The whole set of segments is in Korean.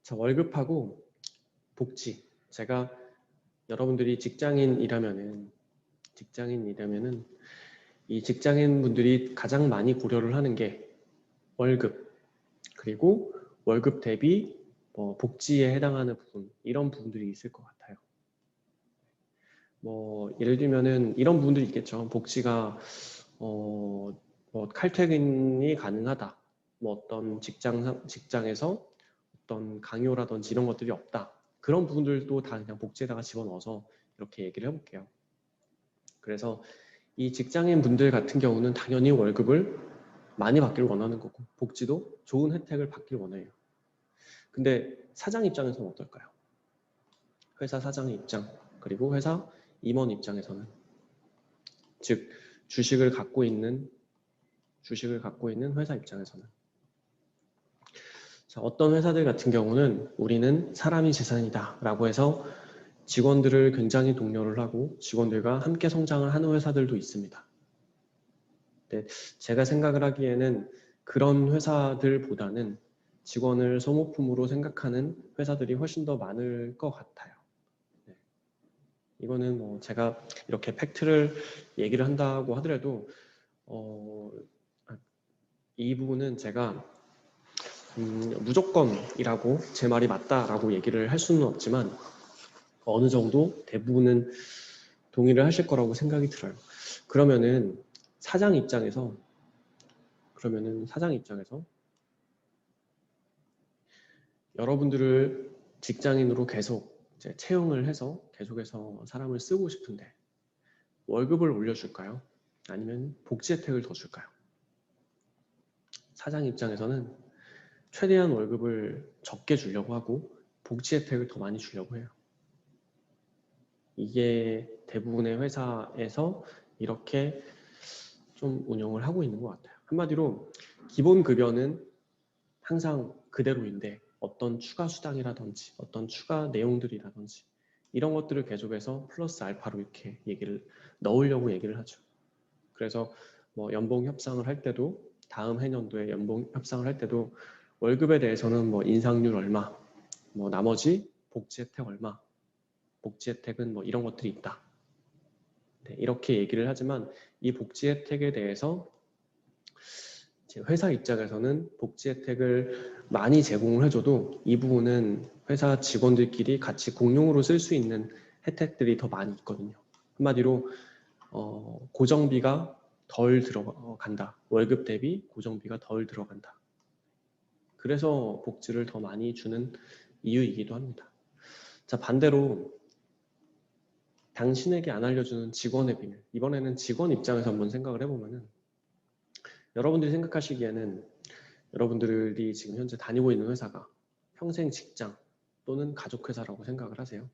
자, 월급하고 복지. 제가 여러분들이 직장인이라면은 이 직장인 분들이 가장 많이 고려를 하는 게 월급, 그리고 월급 대비 복지에 해당하는 부분, 이런 부분들이 있을 것 같아요. 예를 들면은 이런 부분들이 있겠죠. 복지가 칼퇴근이 가능하다. 어떤 직장에서 어떤 강요라든지 이런 것들이 없다. 그런 부분들도 다 그냥 복지에다가 집어넣어서 이렇게 얘기를 해볼게요. 그래서 이 직장인 분들 같은 경우는 당연히 월급을 많이 받기를 원하는 거고, 복지도 좋은 혜택을 받기를 원해요. 근데 사장 입장에서는 어떨까요? 회사 사장의 입장, 그리고 회사 임원 입장에서는, 즉 주식을 갖고 있는 회사 입장에서는, 자, 어떤 회사들 같은 경우는 우리는 사람이 재산이다 라고 해서 직원들을 굉장히 독려를 하고 직원들과 함께 성장을 하는 회사들도 있습니다. 근데 제가 생각을 하기에는 그런 회사들보다는 직원을 소모품으로 생각하는 회사들이 훨씬 더 많을 것 같아요. 네. 이거는 제가 이렇게 팩트를 얘기를 한다고 하더라도 이 부분은 제가 무조건이라고 제 말이 맞다라고 얘기를 할 수는 없지만 어느 정도 대부분은 동의를 하실 거라고 생각이 들어요. 그러면은 사장 입장에서 여러분들을 직장인으로 계속 이제 채용을 해서 계속해서 사람을 쓰고 싶은데 월급을 올려줄까요? 아니면 복지 혜택을 더 줄까요? 사장 입장에서는 최대한 월급을 적게 주려고 하고 복지 혜택을 더 많이 주려고 해요. 이게 대부분의 회사에서 이렇게 좀 운영을 하고 있는 것 같아요. 한마디로 기본 급여는 항상 그대로인데 어떤 추가 수당이라든지 어떤 추가 내용들이라든지 이런 것들을 계속해서 플러스 알파로 이렇게 넣으려고 얘기를 하죠. 그래서 연봉 협상을 할 때도 다음 해년도에 연봉 협상을 할 때도 월급에 대해서는 인상률 얼마, 나머지 복지 혜택 얼마, 복지 혜택은 이런 것들이 있다. 네, 이렇게 얘기를 하지만 이 복지 혜택에 대해서 회사 입장에서는 복지 혜택을 많이 제공을 해줘도 이 부분은 회사 직원들끼리 같이 공용으로 쓸 수 있는 혜택들이 더 많이 있거든요. 한마디로 고정비가 덜 들어간다. 월급 대비 고정비가 덜 들어간다. 그래서 복지를 더 많이 주는 이유이기도 합니다. 자, 반대로 당신에게 안 알려주는 직원의 비밀. 이번에는 직원 입장에서 한번 생각을 해보면은 여러분들이 생각하시기에는 여러분들이 지금 현재 다니고 있는 회사가 평생 직장 또는 가족회사라고 생각을 하세요.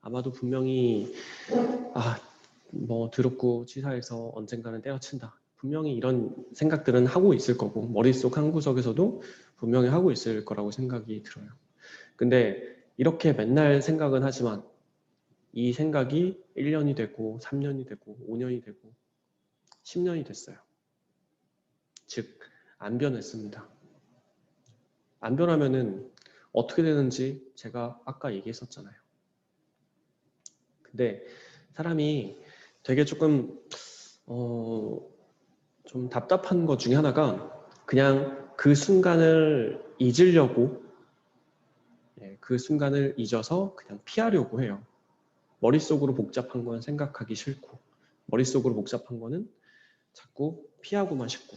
아마도 분명히 더럽고 치사해서 언젠가는 때려친다. 분명히 이런 생각들은 하고 있을 거고 머릿속 한구석에서도 분명히 하고 있을 거라고 생각이 들어요. 근데 이렇게 맨날 생각은 하지만 이 생각이 1년이 되고 3년이 되고 5년이 되고 10년이 됐어요. 즉 안 변했습니다. 안 변하면은 어떻게 되는지 제가 아까 얘기했었잖아요. 근데 사람이 되게 조금 좀 답답한 것 중에 하나가 그냥 그 순간을 잊으려고 그 순간을 잊어서 그냥 피하려고 해요. 머릿속으로 복잡한 건 생각하기 싫고 머릿속으로 복잡한 거는 자꾸 피하고만 싶고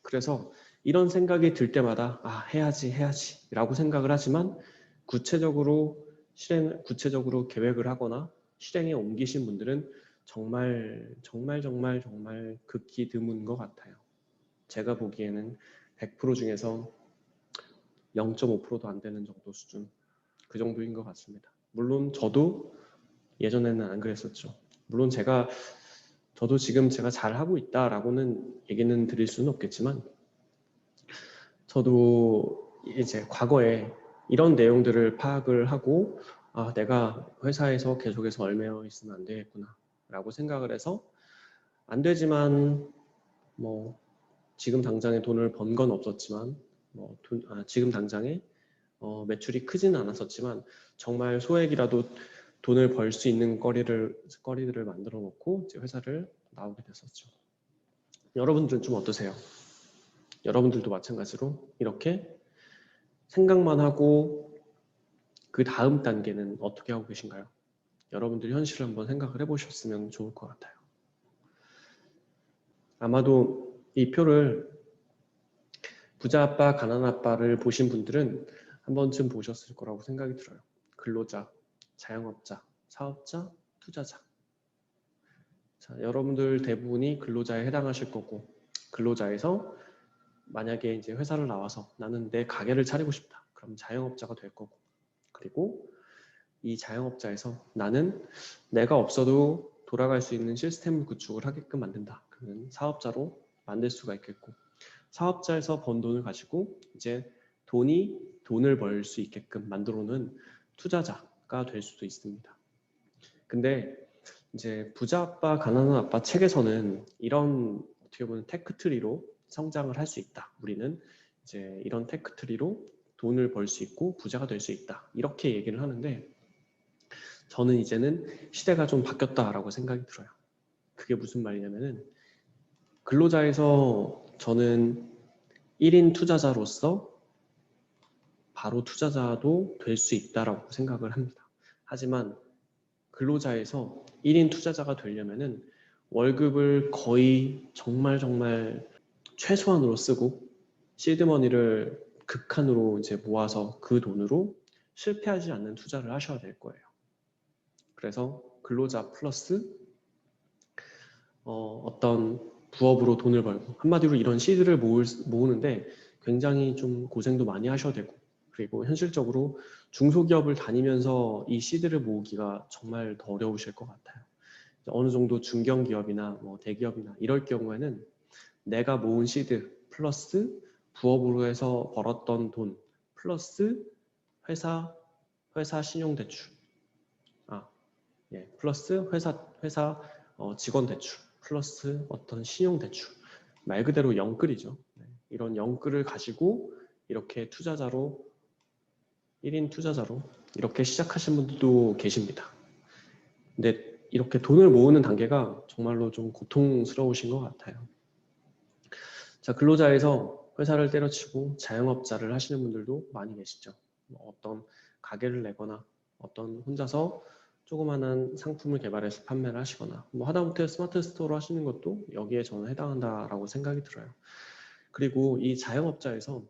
그래서 이런 생각이 들 때마다 해야지 라고 생각을 하지만 구체적으로 계획을 하거나 실행에 옮기신 분들은 정말 극히 드문 것 같아요. 제가 보기에는 100% 중에서 0.5%도 안 되는 정도 수준, 그 정도인 것 같습니다. 물론 저도 예전에는 안 그랬었죠. 물론 저도 지금 제가 잘하고 있다라고는 얘기는 드릴 수는 없겠지만 저도 이제 과거에 이런 내용들을 파악을 하고 내가 회사에서 계속해서 얽매여 있으면 안 되겠구나 라고 생각을 해서 안 되지만 지금 당장에 돈을 번 건 없었지만 지금 당장에 매출이 크지는 않았었지만 정말 소액이라도 돈을 벌 수 있는 거리들을 만들어 놓고 이제 회사를 나오게 됐었죠. 여러분들은 좀 어떠세요? 여러분들도 마찬가지로 이렇게 생각만 하고 그 다음 단계는 어떻게 하고 계신가요? 여러분들 현실을 한번 생각을 해보셨으면 좋을 것 같아요. 아마도 이 표를 부자 아빠, 가난 아빠를 보신 분들은 한 번쯤 보셨을 거라고 생각이 들어요. 근로자, 자영업자, 사업자, 투자자. 자, 여러분들 대부분이 근로자에 해당하실 거고, 근로자에서 만약에 이제 회사를 나와서 나는 내 가게를 차리고 싶다. 그럼 자영업자가 될 거고, 그리고 이 자영업자에서 나는 내가 없어도 돌아갈 수 있는 시스템을 구축을 하게끔 만든다. 그러면 사업자로 만들 수가 있겠고, 사업자에서 번 돈을 가지고 이제 돈을 벌 수 있게끔 만들어 놓은 투자자가 될 수도 있습니다. 근데 이제 부자 아빠, 가난한 아빠 책에서는 이런 어떻게 보면 테크트리로 성장을 할 수 있다. 우리는 이제 이런 테크트리로 돈을 벌 수 있고 부자가 될 수 있다. 이렇게 얘기를 하는데 저는 이제는 시대가 좀 바뀌었다라고 생각이 들어요. 그게 무슨 말이냐면은 근로자에서 저는 1인 투자자로서 바로 투자자도 될 수 있다라고 생각을 합니다. 하지만 근로자에서 1인 투자자가 되려면은 월급을 거의 정말 최소한으로 쓰고 시드머니를 극한으로 이제 모아서 그 돈으로 실패하지 않는 투자를 하셔야 될 거예요. 그래서 근로자 플러스 어떤 부업으로 돈을 벌고 한마디로 이런 시드를 모으는데 굉장히 좀 고생도 많이 하셔야 되고 그리고 현실적으로 중소기업을 다니면서 이 시드를 모으기가 정말 더 어려우실 것 같아요. 어느 정도 중견기업이나 뭐 대기업이나 이럴 경우에는 내가 모은 시드 플러스 부업으로 해서 벌었던 돈 플러스 회사 신용대출 플러스 회사 직원 대출 플러스 어떤 신용 대출 말 그대로 영끌이죠. 이런 영끌을 가지고 이렇게 1인 투자자로 이렇게 시작하신 분들도 계십니다. 근데 이렇게 돈을 모으는 단계가 정말로 좀 고통스러우신 것 같아요. 자, 근로자에서 회사를 때려치고 자영업자를 하시는 분들도 많이 계시죠. 어떤 가게를 내거나 어떤 혼자서 조그마한 상품을 개발해서 판매를 하시거나 뭐 하다못해 스마트 스토어로 하시는 것도 여기에 저는 해당한다라고 생각이 들어요. 그리고 이 자영업자에서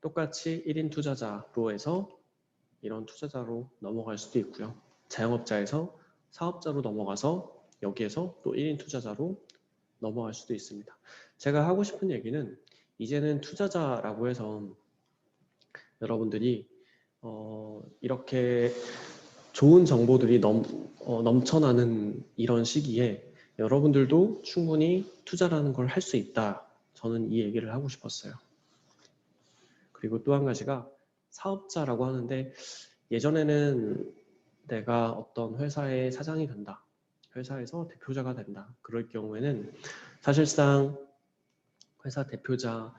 똑같이 1인 투자자로 해서 이런 투자자로 넘어갈 수도 있고요. 자영업자에서 사업자로 넘어가서 여기에서 또 1인 투자자로 넘어갈 수도 있습니다. 제가 하고 싶은 얘기는 이제는 투자자라고 해서 여러분들이 이렇게 좋은 정보들이 넘쳐나는 이런 시기에 여러분들도 충분히 투자라는 걸 할 수 있다. 저는 이 얘기를 하고 싶었어요. 그리고 또 한 가지가 사업자라고 하는데 예전에는 내가 어떤 회사의 사장이 된다. 회사에서 대표자가 된다. 그럴 경우에는 사실상 회사 대표자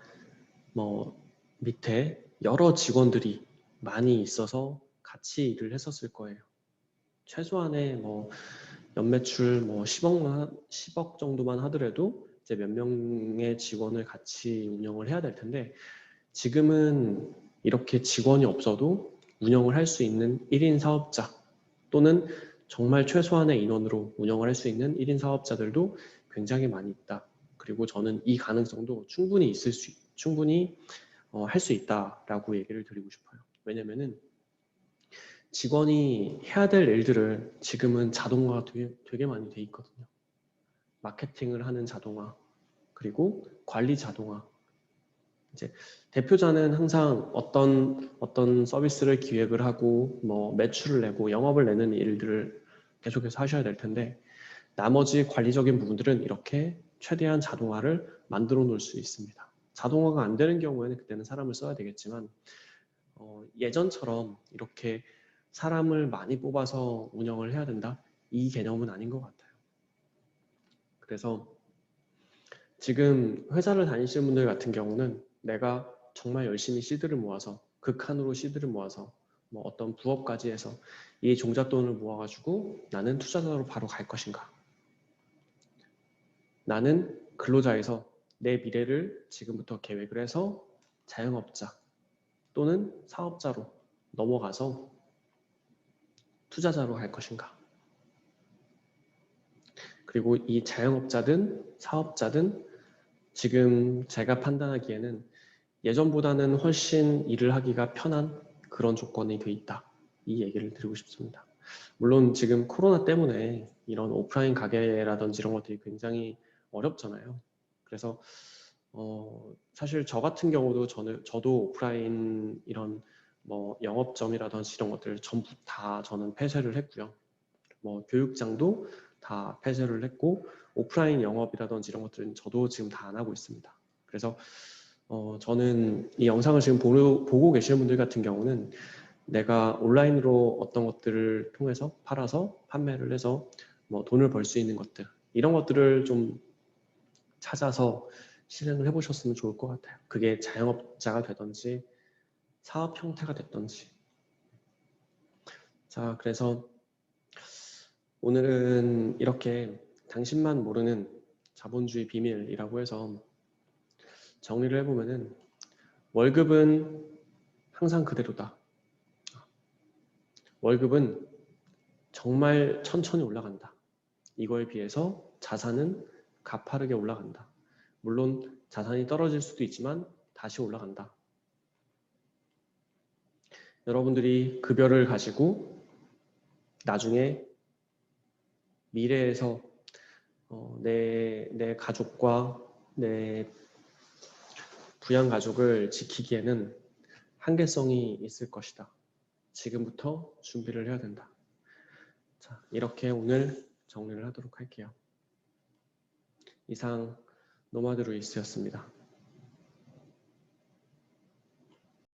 밑에 여러 직원들이 많이 있어서 같이 일을 했었을 거예요. 최소한의 연매출 10억 정도만 하더라도 이제 몇 명의 직원을 같이 운영을 해야 될 텐데 지금은 이렇게 직원이 없어도 운영을 할 수 있는 1인 사업자 또는 정말 최소한의 인원으로 운영을 할 수 있는 1인 사업자들도 굉장히 많이 있다. 그리고 저는 이 가능성도 충분히 할 수 있다라고 얘기를 드리고 싶어요. 왜냐면은 직원이 해야 될 일들을 지금은 자동화가 되게 많이 돼 있거든요. 마케팅을 하는 자동화, 그리고 관리 자동화. 이제 대표자는 항상 어떤 서비스를 기획을 하고 매출을 내고 영업을 내는 일들을 계속해서 하셔야 될 텐데 나머지 관리적인 부분들은 이렇게 최대한 자동화를 만들어 놓을 수 있습니다. 자동화가 안 되는 경우에는 그때는 사람을 써야 되겠지만 예전처럼 이렇게 사람을 많이 뽑아서 운영을 해야 된다? 이 개념은 아닌 것 같아요. 그래서 지금 회사를 다니시는 분들 같은 경우는 내가 정말 열심히 시드를 모아서 극한으로 시드를 모아서 뭐 어떤 부업까지 해서 이 종잣돈을 모아가지고 나는 투자자로 바로 갈 것인가? 나는 근로자에서 내 미래를 지금부터 계획을 해서 자영업자 또는 사업자로 넘어가서 투자자로 갈 것인가? 그리고 이 자영업자든 사업자든 지금 제가 판단하기에는 예전보다는 훨씬 일을 하기가 편한 그런 조건이 돼 있다. 이 얘기를 드리고 싶습니다. 물론 지금 코로나 때문에 이런 오프라인 가게라든지 이런 것들이 굉장히 어렵잖아요. 그래서 사실 저 같은 경우도 저도 오프라인 이런 뭐 영업점이라든지 이런 것들 전부 다 저는 폐쇄를 했고요. 뭐 교육장도 다 폐쇄를 했고 오프라인 영업이라든지 이런 것들은 저도 지금 다 안 하고 있습니다. 그래서 저는 이 영상을 지금 보고 계시는 분들 같은 경우는 내가 온라인으로 어떤 것들을 통해서 팔아서 판매를 해서 뭐 돈을 벌 수 있는 것들 이런 것들을 좀 찾아서 실행을 해보셨으면 좋을 것 같아요. 그게 자영업자가 되든지 사업 형태가 됐든지. 자, 그래서 오늘은 이렇게 당신만 모르는 자본주의 비밀이라고 해서 정리를 해보면은 월급은 항상 그대로다. 월급은 정말 천천히 올라간다. 이거에 비해서 자산은 가파르게 올라간다. 물론 자산이 떨어질 수도 있지만 다시 올라간다. 여러분들이 급여를 가지고 나중에 미래에서 내 가족과 내 부양 가족을 지키기에는 한계성이 있을 것이다. 지금부터 준비를 해야 된다. 자, 이렇게 오늘 정리를 하도록 할게요. 이상 노마드 루이스였습니다.